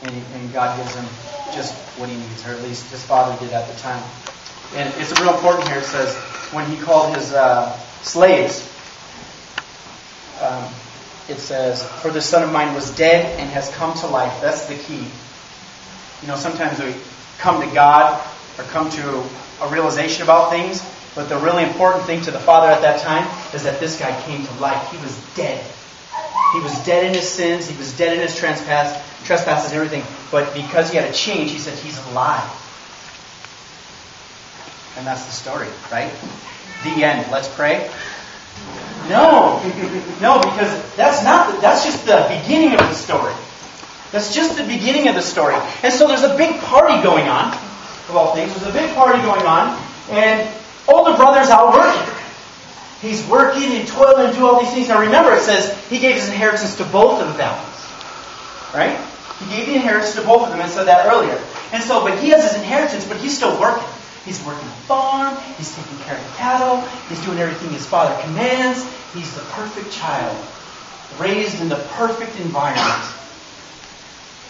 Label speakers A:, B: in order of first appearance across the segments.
A: and God gives him just what he needs, or at least his father did at the time. And it's real important here. It says, when he called his slaves, it says, "For this son of mine was dead and has come to life." That's the key. You know, sometimes we come to God or come to a realization about things, but the really important thing to the father at that time is that this guy came to life. He was dead. He was dead in his sins. He was dead in his trespasses and everything. But because he had a change, he said he's alive. And that's the story, right? The end. Let's pray. No, because that's just the beginning of the story. That's just the beginning of the story. And so there's a big party going on, of all things. There's a big party going on, and older brother's out working. He's working and toiling and doing all these things. Now remember, it says he gave his inheritance to both of them. Right? He gave the inheritance to both of them, and said that earlier. And so, but he has his inheritance, but he's still working. He's working the farm, he's taking care of the cattle, he's doing everything his father commands. He's the perfect child, raised in the perfect environment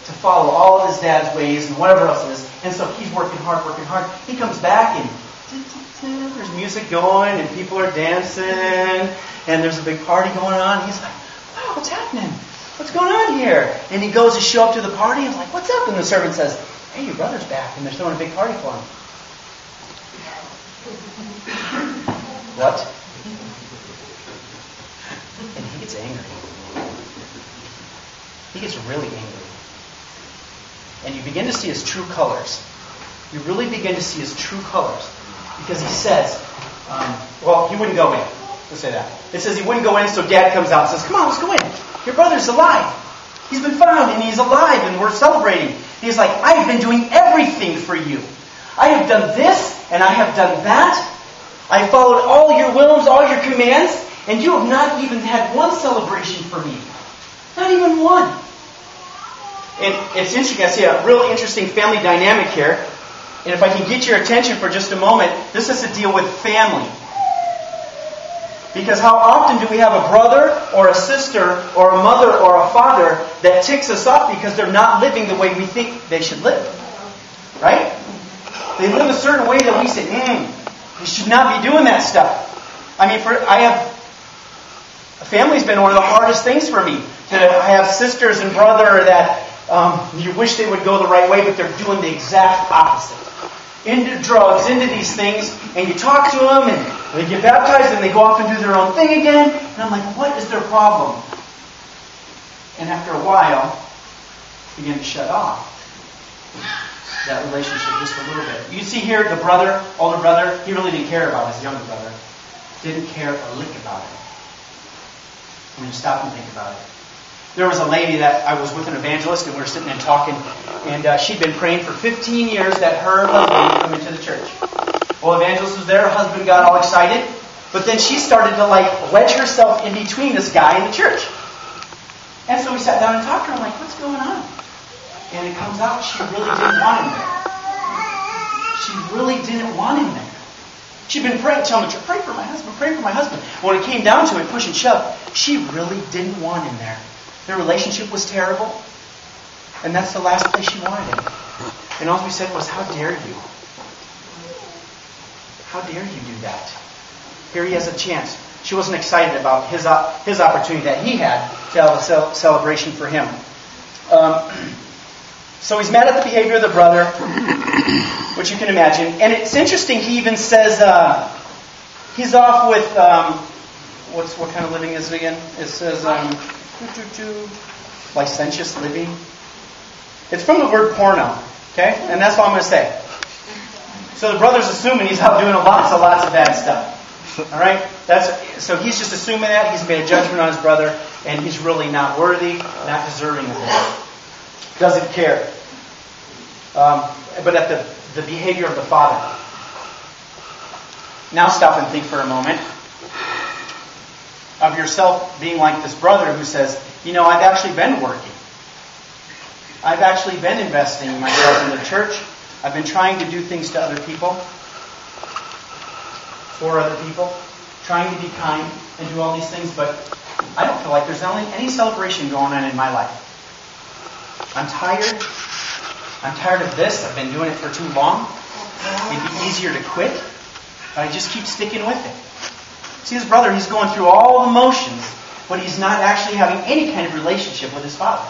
A: to follow all of his dad's ways and whatever else it is. And so he's working hard. He comes back and there's music going and people are dancing and there's a big party going on. He's like, "Wow, what's happening? What's going on here?" And he goes to show up to the party and he's like, "What's up?" And the servant says, "Hey, your brother's back and they're throwing a big party for him." What? And he gets angry. He gets really angry. And you begin to see his true colors. You really begin to see his true colors. Because he says, he wouldn't go in. Let's say that. It says he wouldn't go in, so Dad comes out and says, "Come on, let's go in. Your brother's alive. He's been found and he's alive and we're celebrating." And he's like, "I have been doing everything for you. I have done this and I have done that. I followed all your whims, all your commands, and you have not even had one celebration for me. Not even one." And it's interesting. I see a really interesting family dynamic here. And if I can get your attention for just a moment, this has to deal with family. Because how often do we have a brother or a sister or a mother or a father that ticks us off because they're not living the way we think they should live? Right? They live a certain way that we say, they should not be doing that stuff. I mean, family's been one of the hardest things for me. I have sisters and brother that you wish they would go the right way, but they're doing the exact opposite. Into drugs, into these things, and you talk to them, and they get baptized, and they go off and do their own thing again. And I'm like, what is their problem? And after a while, begin to shut off that relationship just a little bit. You see here, the brother, older brother, he really didn't care about his younger brother. Didn't care a lick about it. I mean, stop and think about it. There was a lady that I was with, an evangelist, and we were sitting and talking, and she'd been praying for 15 years that her husband would come into the church. Well, evangelist was there, her husband got all excited, but then she started to wedge herself in between this guy and the church. And so we sat down and talked to her. I'm like, "What's going on?" And it comes out she really didn't want him there. She really didn't want him there. She'd been praying, telling the church, "Pray for my husband, pray for my husband." When it came down to it, push and shove, she really didn't want him there. Their relationship was terrible. And that's the last place she wanted him. And all we said was, "How dare you? How dare you do that? Here he has a chance." She wasn't excited about his opportunity that he had to have a celebration for him. So he's mad at the behavior of the brother, which you can imagine. And it's interesting, he even says he's off with, what kind of living is it again? It says licentious living. It's from the word porno, okay? And that's all I'm going to say. So the brother's assuming he's out doing lots of bad stuff. All right? So he's just assuming that. He's made a judgment on his brother, and he's really not worthy, not deserving of it. Doesn't care. But at the behavior of the father. Now stop and think for a moment of yourself being like this brother who says, "I've actually been working. I've actually been investing myself in the church. I've been trying to do things to other people, for other people, trying to be kind and do all these things, but I don't feel like there's any celebration going on in my life." I'm tired. I'm tired of this. I've been doing it for too long. It'd be easier to quit. But I just keep sticking with it. See, his brother, he's going through all the motions, but he's not actually having any kind of relationship with his father.